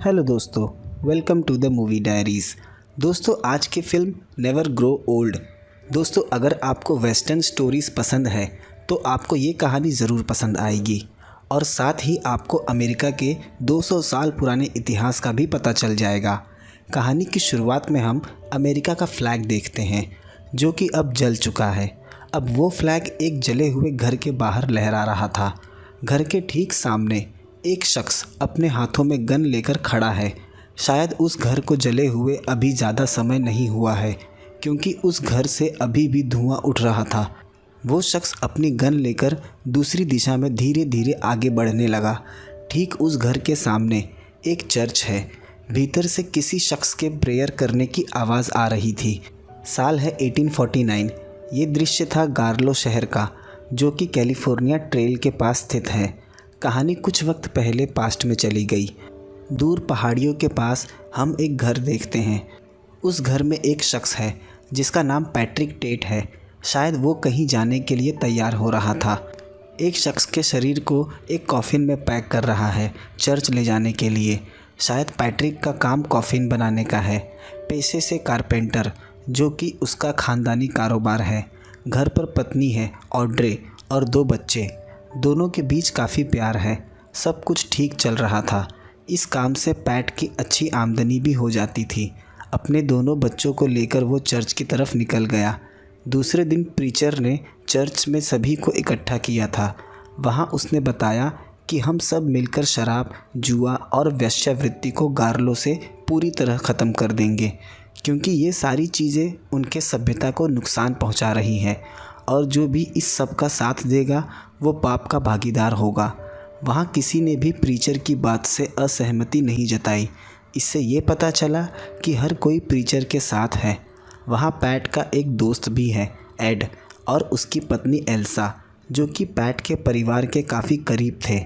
Hello दोस्तों, welcome to the movie diaries. दोस्तों, आज की फ़िल्म नेवर ग्रो ओल्ड। दोस्तों, अगर आपको वेस्टर्न स्टोरीज़ पसंद है तो आपको ये कहानी ज़रूर पसंद आएगी और साथ ही आपको अमेरिका के 200 साल पुराने इतिहास का भी पता चल जाएगा। कहानी की शुरुआत में हम अमेरिका का फ्लैग देखते हैं जो कि अब जल चुका है। अब वो फ्लैग एक जले हुए घर के बाहर लहरा रहा था। घर के ठीक सामने एक शख्स अपने हाथों में गन लेकर खड़ा है। शायद उस घर को जले हुए अभी ज़्यादा समय नहीं हुआ है क्योंकि उस घर से अभी भी धुआं उठ रहा था। वो शख्स अपनी गन लेकर दूसरी दिशा में धीरे धीरे आगे बढ़ने लगा। ठीक उस घर के सामने एक चर्च है। भीतर से किसी शख्स के प्रेयर करने की आवाज़ आ रही थी। साल है 1849। ये दृश्य था गार्लो शहर का जो कि कैलिफोर्निया ट्रेल के पास स्थित है। कहानी कुछ वक्त पहले पास्ट में चली गई। दूर पहाड़ियों के पास हम एक घर देखते हैं। उस घर में एक शख्स है जिसका नाम पैट्रिक टेट है। शायद वो कहीं जाने के लिए तैयार हो रहा था। एक शख्स के शरीर को एक कॉफ़िन में पैक कर रहा है चर्च ले जाने के लिए। शायद पैट्रिक का काम कॉफ़िन बनाने का है। पेशे से कारपेंटर, जो कि उसका ख़ानदानी कारोबार है। घर पर पत्नी है ऑड्रे और 2 बच्चे। दोनों के बीच काफ़ी प्यार है। सब कुछ ठीक चल रहा था। इस काम से पैट की अच्छी आमदनी भी हो जाती थी। अपने दोनों बच्चों को लेकर वो चर्च की तरफ निकल गया। दूसरे दिन प्रीचर ने चर्च में सभी को इकट्ठा किया था। वहाँ उसने बताया कि हम सब मिलकर शराब, जुआ और वेश्यावृत्ति को गार्लो से पूरी तरह ख़त्म कर देंगे क्योंकि ये सारी चीज़ें उनके सभ्यता को नुकसान पहुँचा रही हैं और जो भी इस सब का साथ देगा वो पाप का भागीदार होगा। वहाँ किसी ने भी प्रीचर की बात से असहमति नहीं जताई। इससे ये पता चला कि हर कोई प्रीचर के साथ है। वहाँ पैट का एक दोस्त भी है, एड, और उसकी पत्नी एल्सा, जो कि पैट के परिवार के काफ़ी करीब थे।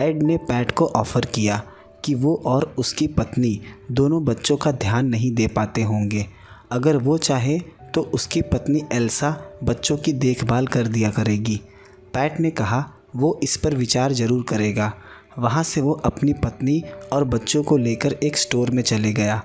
एड ने पैट को ऑफ़र किया कि वो और उसकी पत्नी दोनों बच्चों का ध्यान नहीं दे पाते होंगे। अगर वो चाहे तो उसकी पत्नी एल्सा बच्चों की देखभाल कर दिया करेगी। पैट ने कहा वो इस पर विचार ज़रूर करेगा। वहाँ से वो अपनी पत्नी और बच्चों को लेकर एक स्टोर में चले गया।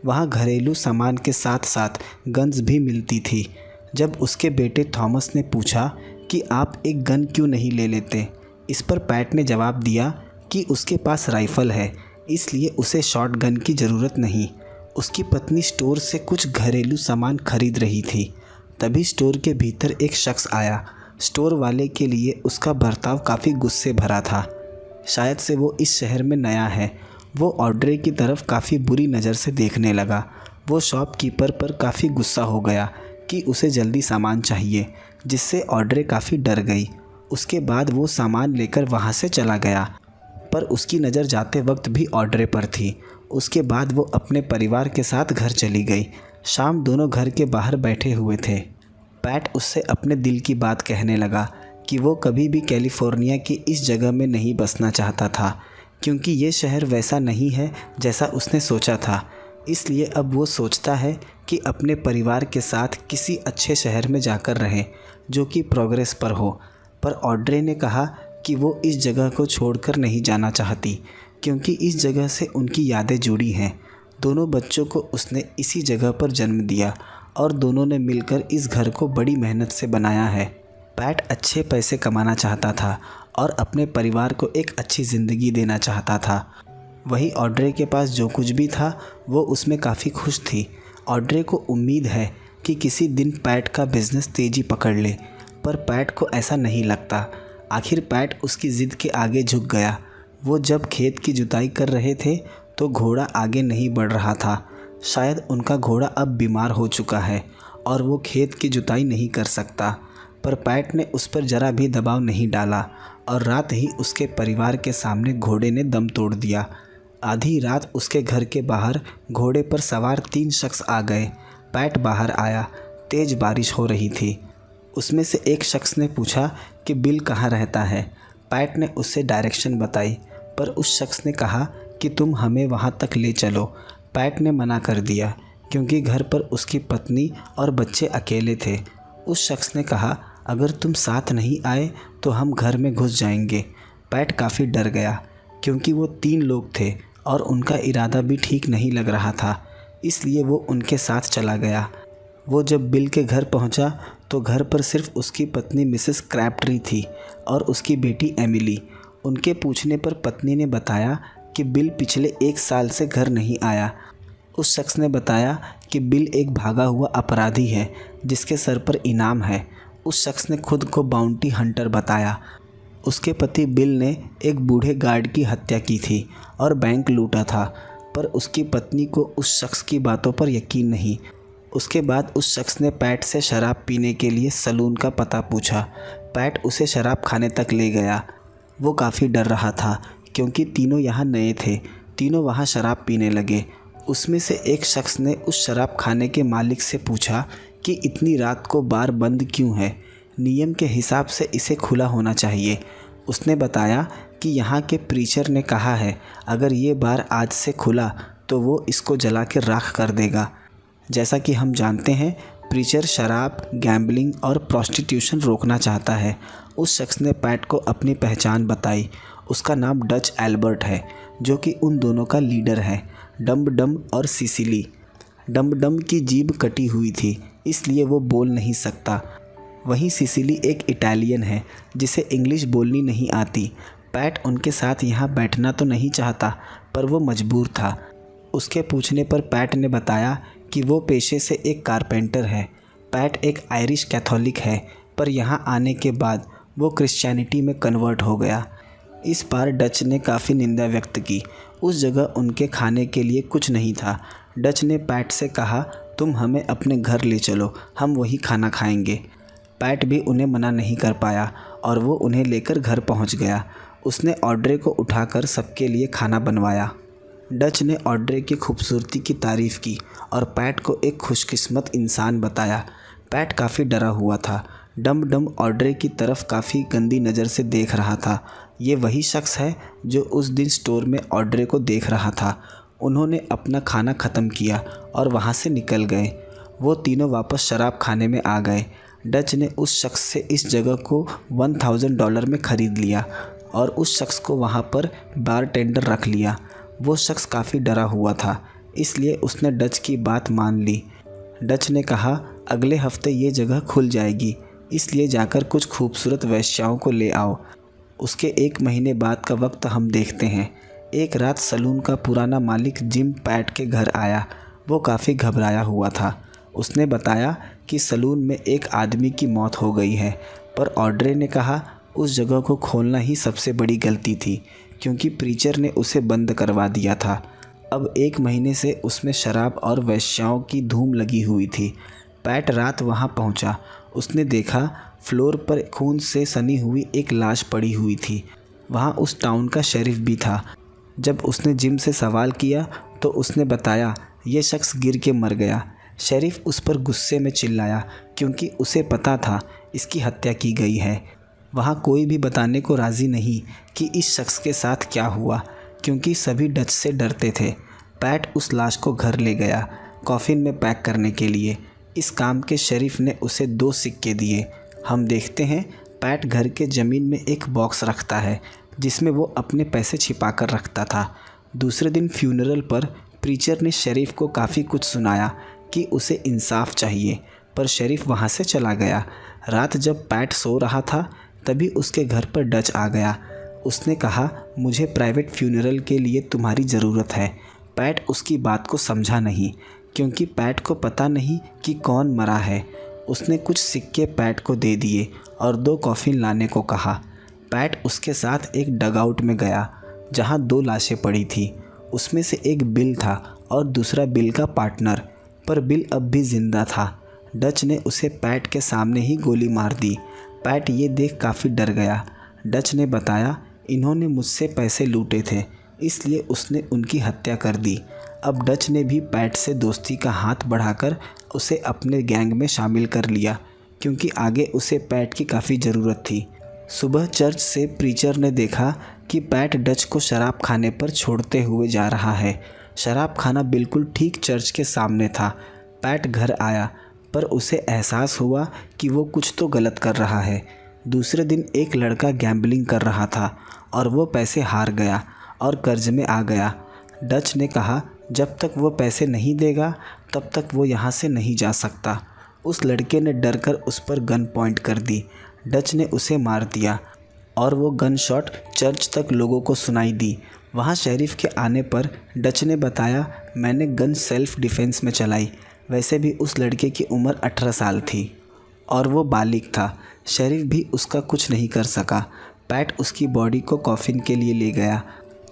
वहाँ घरेलू सामान के साथ साथ गन्स भी मिलती थी। जब उसके बेटे थॉमस ने पूछा कि आप एक गन क्यों नहीं ले लेते, इस पर पैट ने जवाब दिया कि उसके पास राइफ़ल है, इसलिए उसे शॉट गन की ज़रूरत नहीं। उसकी पत्नी स्टोर से कुछ घरेलू सामान खरीद रही थी। तभी स्टोर के भीतर एक शख्स आया। स्टोर वाले के लिए उसका बर्ताव काफ़ी गुस्से भरा था। शायद से वो इस शहर में नया है। वो ऑड्रे की तरफ काफ़ी बुरी नज़र से देखने लगा। वो शॉपकीपर पर काफ़ी गुस्सा हो गया कि उसे जल्दी सामान चाहिए, जिससे ऑड्रे काफ़ी डर गई। उसके बाद वो सामान लेकर वहाँ से चला गया, पर उसकी नज़र जाते वक्त भी ऑड्रे पर थी। उसके बाद वो अपने परिवार के साथ घर चली गई। शाम दोनों घर के बाहर बैठे हुए थे। पैट उससे अपने दिल की बात कहने लगा कि वो कभी भी कैलिफोर्निया की इस जगह में नहीं बसना चाहता था क्योंकि ये शहर वैसा नहीं है जैसा उसने सोचा था। इसलिए अब वो सोचता है कि अपने परिवार के साथ किसी अच्छे शहर में जाकर रहे जो कि प्रोग्रेस पर हो। पर ऑड्रे ने कहा कि वो इस जगह को छोड़कर नहीं जाना चाहती क्योंकि इस जगह से उनकी यादें जुड़ी हैं। दोनों बच्चों को उसने इसी जगह पर जन्म दिया और दोनों ने मिलकर इस घर को बड़ी मेहनत से बनाया है। पैट अच्छे पैसे कमाना चाहता था और अपने परिवार को एक अच्छी ज़िंदगी देना चाहता था। वही ऑड्रे के पास जो कुछ भी था वो उसमें काफ़ी खुश थी। ऑड्रे को उम्मीद है कि किसी दिन पैट का बिज़नेस तेज़ी पकड़ ले, पर पैट को ऐसा नहीं लगता। आखिर पैट उसकी ज़िद के आगे झुक गया। वो जब खेत की जुताई कर रहे थे तो घोड़ा आगे नहीं बढ़ रहा था। शायद उनका घोड़ा अब बीमार हो चुका है और वो खेत की जुताई नहीं कर सकता। पर पैट ने उस पर ज़रा भी दबाव नहीं डाला और रात ही उसके परिवार के सामने घोड़े ने दम तोड़ दिया। आधी रात उसके घर के बाहर घोड़े पर सवार 3 शख्स आ गए। पैट बाहर आया। तेज़ बारिश हो रही थी। उसमें से एक शख्स ने पूछा कि बिल कहाँ रहता है। पैट ने उससे डायरेक्शन बताई, पर उस शख्स ने कहा कि तुम हमें वहाँ तक ले चलो। पैट ने मना कर दिया क्योंकि घर पर उसकी पत्नी और बच्चे अकेले थे। उस शख्स ने कहा अगर तुम साथ नहीं आए तो हम घर में घुस जाएंगे। पैट काफ़ी डर गया क्योंकि वो 3 लोग थे और उनका इरादा भी ठीक नहीं लग रहा था, इसलिए वो उनके साथ चला गया। वो जब बिल के घर पहुंचा तो घर पर सिर्फ उसकी पत्नी मिसेस क्रैबट्री थी और उसकी बेटी एमिली। उनके पूछने पर पत्नी ने बताया कि बिल पिछले 1 साल से घर नहीं आया। उस शख्स ने बताया कि बिल एक भागा हुआ अपराधी है जिसके सर पर इनाम है। उस शख्स ने खुद को बाउंटी हंटर बताया। उसके पति बिल ने एक बूढ़े गार्ड की हत्या की थी और बैंक लूटा था, पर उसकी पत्नी को उस शख्स की बातों पर यकीन नहीं। उसके बाद उस शख्स ने पैट से शराब पीने के लिए सलून का पता पूछा। पैट उसे शराब खाने तक ले गया। वो काफ़ी डर रहा था क्योंकि तीनों यहाँ नए थे। तीनों वहाँ शराब पीने लगे। उसमें से एक शख्स ने उस शराब खाने के मालिक से पूछा कि इतनी रात को बार बंद क्यों है? नियम के हिसाब से इसे खुला होना चाहिए। उसने बताया कि यहाँ के प्रीचर ने कहा है अगर ये बार आज से खुला तो वो इसको जला के राख कर देगा। जैसा कि हम जानते हैं, प्रीचर शराब, गैम्बलिंग और प्रोस्टिट्यूशन रोकना चाहता है। उस शख्स ने पैट को अपनी पहचान बताई। उसका नाम डच एल्बर्ट है, जो कि उन दोनों का लीडर है, डम डम और सिसिली। डम डम की जीभ कटी हुई थी, इसलिए वो बोल नहीं सकता। वहीं सिसिली एक इटालियन है जिसे इंग्लिश बोलनी नहीं आती। पैट उनके साथ यहाँ बैठना तो नहीं चाहता, पर वो मजबूर था। उसके पूछने पर पैट ने बताया कि वो पेशे से एक कारपेंटर है। पैट एक आयरिश कैथोलिक है, पर यहाँ आने के बाद वो क्रिश्चियनिटी में कन्वर्ट हो गया। इस बार डच ने काफ़ी निंदा व्यक्त की। उस जगह उनके खाने के लिए कुछ नहीं था। डच ने पैट से कहा, तुम हमें अपने घर ले चलो, हम वही खाना खाएंगे। पैट भी उन्हें मना नहीं कर पाया और वो उन्हें लेकर घर पहुंच गया। उसने ऑड्रे को उठाकर सबके लिए खाना बनवाया। डच ने ऑड्रे की खूबसूरती की तारीफ़ की और पैट को एक खुशकिस्मत इंसान बताया। पैट काफ़ी डरा हुआ था। डम डम ऑड्रे की तरफ काफ़ी गंदी नज़र से देख रहा था। ये वही शख्स है जो उस दिन स्टोर में ऑड्रे को देख रहा था। उन्होंने अपना खाना ख़त्म किया और वहाँ से निकल गए। वो तीनों वापस शराब खाने में आ गए। डच ने उस शख्स से इस जगह को $1000 में ख़रीद लिया और उस शख्स को वहाँ पर बारटेंडर रख लिया। वो शख्स काफ़ी डरा हुआ था, इसलिए उसने डच की बात मान ली। डच ने कहा, अगले हफ्ते ये जगह खुल जाएगी, इसलिए जाकर कुछ खूबसूरत वेश्याओं को ले आओ। उसके 1 महीने बाद का वक्त हम देखते हैं। एक रात सलून का पुराना मालिक जिम पैट के घर आया। वो काफ़ी घबराया हुआ था। उसने बताया कि सलून में एक आदमी की मौत हो गई है, पर ऑड्रे ने कहा उस जगह को खोलना ही सबसे बड़ी गलती थी, क्योंकि प्रीचर ने उसे बंद करवा दिया था। अब 1 महीने से उसमें शराब और वेश्याओं की धूम लगी हुई थी। पैट रात वहां पहुंचा। उसने देखा फ्लोर पर खून से सनी हुई एक लाश पड़ी हुई थी। वहां उस टाउन का शेरिफ भी था। जब उसने जिम से सवाल किया तो उसने बताया ये शख्स गिर के मर गया। शेरिफ उस पर गुस्से में चिल्लाया क्योंकि उसे पता था इसकी हत्या की गई है। वहाँ कोई भी बताने को राज़ी नहीं कि इस शख्स के साथ क्या हुआ, क्योंकि सभी डच से डरते थे। पैट उस लाश को घर ले गया कॉफ़िन में पैक करने के लिए। इस काम के शेरिफ ने उसे 2 सिक्के दिए। हम देखते हैं पैट घर के ज़मीन में एक बॉक्स रखता है जिसमें वो अपने पैसे छिपा कर रखता था। दूसरे दिन फ्यूनरल पर प्रीचर ने शेरिफ को काफ़ी कुछ सुनाया कि उसे इंसाफ चाहिए, पर शेरिफ वहाँ से चला गया। रात जब पैट सो रहा था तभी उसके घर पर डच आ गया। उसने कहा, मुझे प्राइवेट फ्यूनरल के लिए तुम्हारी ज़रूरत है। पैट उसकी बात को समझा नहीं, क्योंकि पैट को पता नहीं कि कौन मरा है। उसने कुछ सिक्के पैट को दे दिए और 2 कॉफ़िन लाने को कहा। पैट उसके साथ एक डगआउट में गया जहाँ 2 लाशें पड़ी थी। उसमें से एक बिल था और दूसरा बिल का पार्टनर, पर बिल अब भी ज़िंदा था। डच ने उसे पैट के सामने ही गोली मार दी। पैट ये देख काफ़ी डर गया। डच ने बताया, इन्होंने मुझसे पैसे लूटे थे, इसलिए उसने उनकी हत्या कर दी। अब डच ने भी पैट से दोस्ती का हाथ बढ़ाकर उसे अपने गैंग में शामिल कर लिया, क्योंकि आगे उसे पैट की काफ़ी ज़रूरत थी। सुबह चर्च से प्रीचर ने देखा कि पैट डच को शराब खाने पर छोड़ते हुए जा रहा है। शराब खाना बिल्कुल ठीक चर्च के सामने था। पैट घर आया, पर उसे एहसास हुआ कि वो कुछ तो गलत कर रहा है। दूसरे दिन एक लड़का गैम्बलिंग कर रहा था और वो पैसे हार गया और कर्ज में आ गया। डच ने कहा जब तक वो पैसे नहीं देगा तब तक वो यहाँ से नहीं जा सकता। उस लड़के ने डरकर उस पर गन पॉइंट कर दी। डच ने उसे मार दिया और वो गन शॉट चर्च तक लोगों को सुनाई दी। वहाँ शेरिफ के आने पर डच ने बताया, मैंने गन सेल्फ डिफेंस में चलाई। वैसे भी उस लड़के की उम्र 18 साल थी और वो बालिग था। शेरिफ भी उसका कुछ नहीं कर सका। पैट उसकी बॉडी को कॉफिन के लिए ले गया।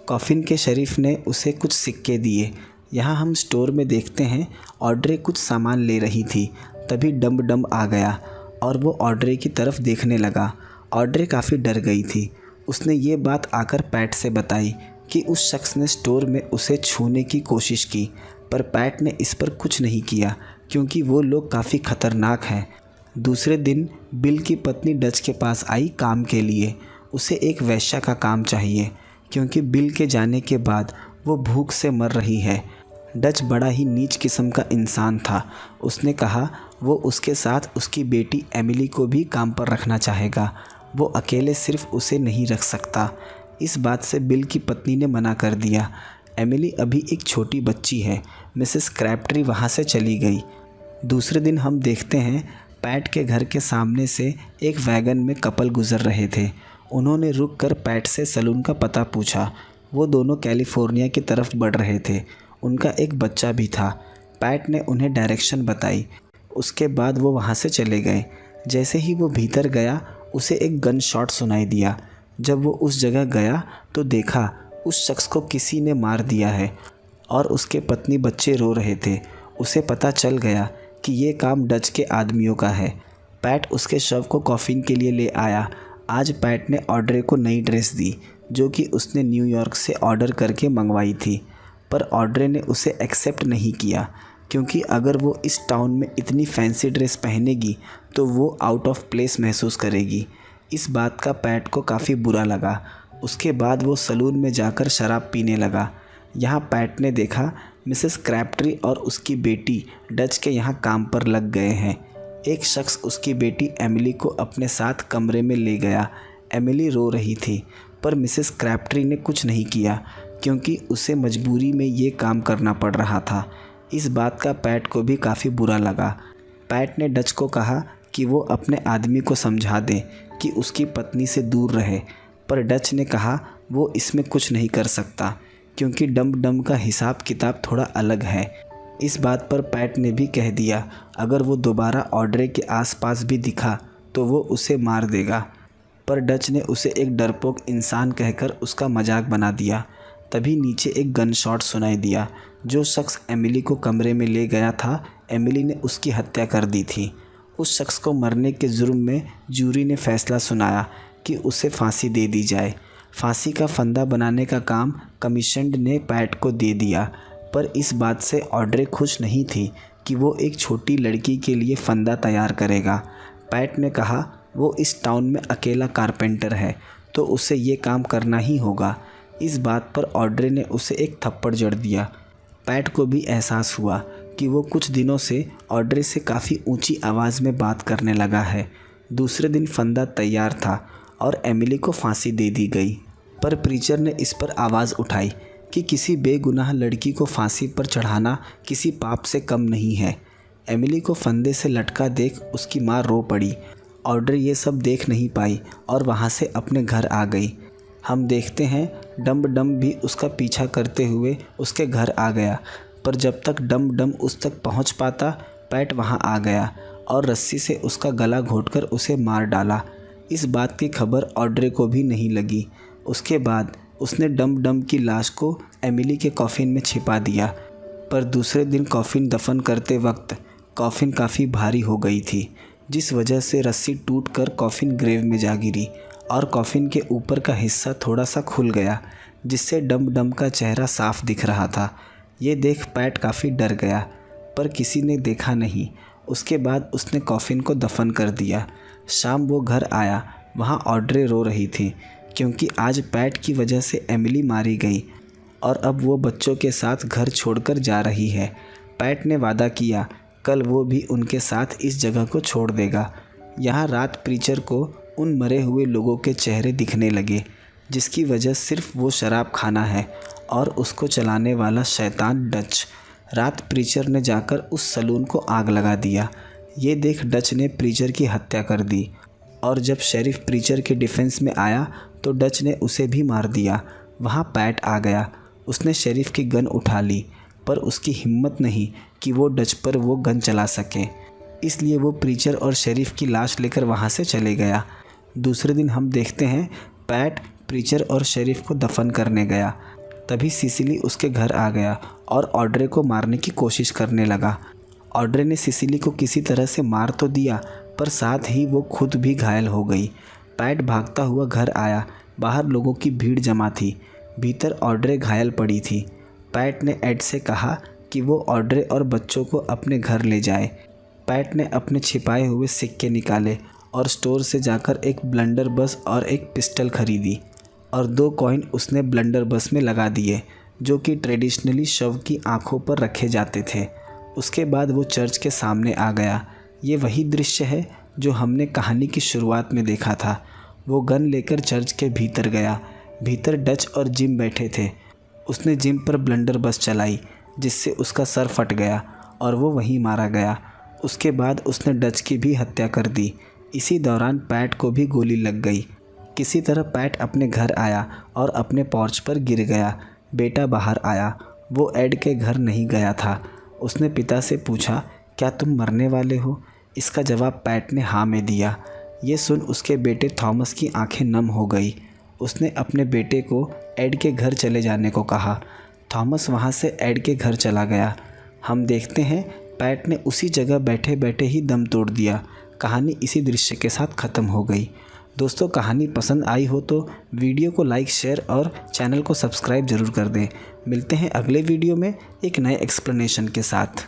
कॉफिन के शेरिफ ने उसे कुछ सिक्के दिए। यहाँ हम स्टोर में देखते हैं ऑड्रे कुछ सामान ले रही थी। तभी डम्ब डम्ब आ गया और वो ऑड्रे की तरफ देखने लगा। ऑड्रे काफ़ी डर गई थी। उसने ये बात आकर पैट से बताई कि उस शख्स ने स्टोर में उसे छूने की कोशिश की, पर पैट ने इस पर कुछ नहीं किया क्योंकि वो लोग काफ़ी ख़तरनाक हैं। दूसरे दिन बिल की पत्नी डच के पास आई काम के लिए। उसे एक वेश्या का काम चाहिए क्योंकि बिल के जाने के बाद वो भूख से मर रही है। डच बड़ा ही नीच किस्म का इंसान था। उसने कहा वो उसके साथ उसकी बेटी एमिली को भी काम पर रखना चाहेगा। वो अकेले सिर्फ उसे नहीं रख सकता। इस बात से बिल की पत्नी ने मना कर दिया। एमिली अभी एक छोटी बच्ची है। मिसेस क्रैबट्री वहाँ से चली गई। दूसरे दिन हम देखते हैं पैट के घर के सामने से एक वैगन में कपल गुजर रहे थे। उन्होंने रुककर पैट से सलून का पता पूछा। वो दोनों कैलिफोर्निया की तरफ बढ़ रहे थे। उनका एक बच्चा भी था। पैट ने उन्हें डायरेक्शन बताई। उसके बाद वो वहाँ से चले गए। जैसे ही वो भीतर गया उसे एक गन शॉट सुनाई दिया। जब वो उस जगह गया तो देखा उस शख्स को किसी ने मार दिया है और उसके पत्नी बच्चे रो रहे थे। उसे पता चल गया कि ये काम डच के आदमियों का है। पैट उसके शव को कॉफिन के लिए ले आया। आज पैट ने ऑड्रे को नई ड्रेस दी जो कि उसने न्यूयॉर्क से ऑर्डर करके मंगवाई थी, पर ऑड्रे ने उसे एक्सेप्ट नहीं किया क्योंकि अगर वो इस टाउन में इतनी फैंसी ड्रेस पहनेगी तो वो आउट ऑफ प्लेस महसूस करेगी। इस बात का पैट को काफ़ी बुरा लगा। उसके बाद वो सलून में जाकर शराब पीने लगा। यहाँ पैट ने देखा मिसेस क्रैबट्री और उसकी बेटी डच के यहाँ काम पर लग गए हैं। एक शख्स उसकी बेटी एमिली को अपने साथ कमरे में ले गया। एमिली रो रही थी पर मिसेस क्रैबट्री ने कुछ नहीं किया क्योंकि उसे मजबूरी में ये काम करना पड़ रहा था। इस बात का पैट को भी काफ़ी बुरा लगा। पैट ने डच को कहा कि वो अपने आदमी को समझा दे कि उसकी पत्नी से दूर रहे, पर डच ने कहा वो इसमें कुछ नहीं कर सकता क्योंकि डम्ब डम्ब का हिसाब किताब थोड़ा अलग है। इस बात पर पैट ने भी कह दिया अगर वो दोबारा ऑड्रे के आसपास भी दिखा तो वो उसे मार देगा, पर डच ने उसे एक डरपोक इंसान कहकर उसका मजाक बना दिया। तभी नीचे एक गन शॉट सुनाई दिया। जो शख्स एमिली को कमरे में ले गया था, एमिली ने उसकी हत्या कर दी थी। उस शख्स को मरने के जुर्म में जूरी ने फैसला सुनाया कि उसे फांसी दे दी जाए। फांसी का फंदा बनाने का काम कमीशन्ड ने पैट को दे दिया, पर इस बात से ऑड्रे खुश नहीं थी कि वो एक छोटी लड़की के लिए फंदा तैयार करेगा। पैट ने कहा वो इस टाउन में अकेला कारपेंटर है तो उसे ये काम करना ही होगा। इस बात पर ऑड्रे ने उसे एक थप्पड़ जड़ दिया। पैट को भी एहसास हुआ कि वो कुछ दिनों से ऑड्रे से काफ़ी ऊंची आवाज़ में बात करने लगा है। दूसरे दिन फंदा तैयार था और एमिली को फांसी दे दी गई, पर प्रीचर ने इस पर आवाज़ उठाई कि किसी बेगुनाह लड़की को फांसी पर चढ़ाना किसी पाप से कम नहीं है। एमिली को फंदे से लटका देख उसकी माँ रो पड़ी। ऑड्रे ये सब देख नहीं पाई और वहाँ से अपने घर आ गई। हम देखते हैं डम्ब डम्ब भी उसका पीछा करते हुए उसके घर आ गया, पर जब तक डम्ब डम्ब उस तक पहुँच पाता पैट वहाँ आ गया और रस्सी से उसका गला घोंटकर उसे मार डाला। इस बात की खबर ऑड्रे को भी नहीं लगी। उसके बाद उसने डम्ब डम्ब की लाश को एमिली के कॉफिन में छिपा दिया, पर दूसरे दिन कॉफिन दफन करते वक्त कॉफिन काफ़ी भारी हो गई थी, जिस वजह से रस्सी टूटकर कॉफिन ग्रेव में जा गिरी और कॉफिन के ऊपर का हिस्सा थोड़ा सा खुल गया, जिससे डम्ब डम्ब का चेहरा साफ दिख रहा था। ये देख पैट काफ़ी डर गया, पर किसी ने देखा नहीं। उसके बाद उसने कॉफिन को दफन कर दिया। शाम वो घर आया। वहाँ ऑड्रे रो रही थी क्योंकि आज पैट की वजह से एमिली मारी गई और अब वो बच्चों के साथ घर छोड़कर जा रही है। पैट ने वादा किया कल वो भी उनके साथ इस जगह को छोड़ देगा। यहाँ रात प्रीचर को उन मरे हुए लोगों के चेहरे दिखने लगे, जिसकी वजह सिर्फ वो शराब खाना है और उसको चलाने वाला शैतान डच। रात प्रीचर ने जाकर उस सलून को आग लगा दिया। ये देख डच ने प्रीचर की हत्या कर दी और जब शेरिफ प्रीचर के डिफेंस में आया तो डच ने उसे भी मार दिया। वहाँ पैट आ गया। उसने शेरिफ की गन उठा ली पर उसकी हिम्मत नहीं कि वो डच पर वो गन चला सके, इसलिए वो प्रीचर और शेरिफ की लाश लेकर वहाँ से चले गया। दूसरे दिन हम देखते हैं पैट प्रीचर और शेरिफ को दफन करने गया। तभी सिसिली उसके घर आ गया और ऑड्रे को मारने की कोशिश करने लगा। ऑड्रे ने सिसिली को किसी तरह से मार तो दिया पर साथ ही वो खुद भी घायल हो गई। पैट भागता हुआ घर आया। बाहर लोगों की भीड़ जमा थी। भीतर ऑड्रे घायल पड़ी थी। पैट ने एड से कहा कि वो ऑड्रे और बच्चों को अपने घर ले जाए। पैट ने अपने छिपाए हुए सिक्के निकाले और स्टोर से जाकर एक ब्लंडरबस और एक पिस्टल खरीदी और 2 कॉइन उसने ब्लंडरबस में लगा दिए जो कि ट्रेडिशनली शव की आंखों पर रखे जाते थे। उसके बाद वो चर्च के सामने आ गया। ये वही दृश्य है जो हमने कहानी की शुरुआत में देखा था। वो गन लेकर चर्च के भीतर गया। भीतर डच और जिम बैठे थे। उसने जिम पर ब्लंडरबस चलाई जिससे उसका सर फट गया और वो वहीं मारा गया। उसके बाद उसने डच की भी हत्या कर दी। इसी दौरान पैट को भी गोली लग गई। किसी तरह पैट अपने घर आया और अपने पोर्च पर गिर गया। बेटा बाहर आया। वो एड के घर नहीं गया था। उसने पिता से पूछा, क्या तुम मरने वाले हो? इसका जवाब पैट ने हाँ में दिया। ये सुन उसके बेटे थॉमस की आंखें नम हो गई। उसने अपने बेटे को एड के घर चले जाने को कहा। थॉमस वहाँ से एड के घर चला गया। हम देखते हैं पैट ने उसी जगह बैठे बैठे ही दम तोड़ दिया। कहानी इसी दृश्य के साथ ख़त्म हो गई। दोस्तों, कहानी पसंद आई हो तो वीडियो को लाइक, शेयर और चैनल को सब्सक्राइब ज़रूर कर दें। मिलते हैं अगले वीडियो में एक नए एक्सप्लेनेशन के साथ।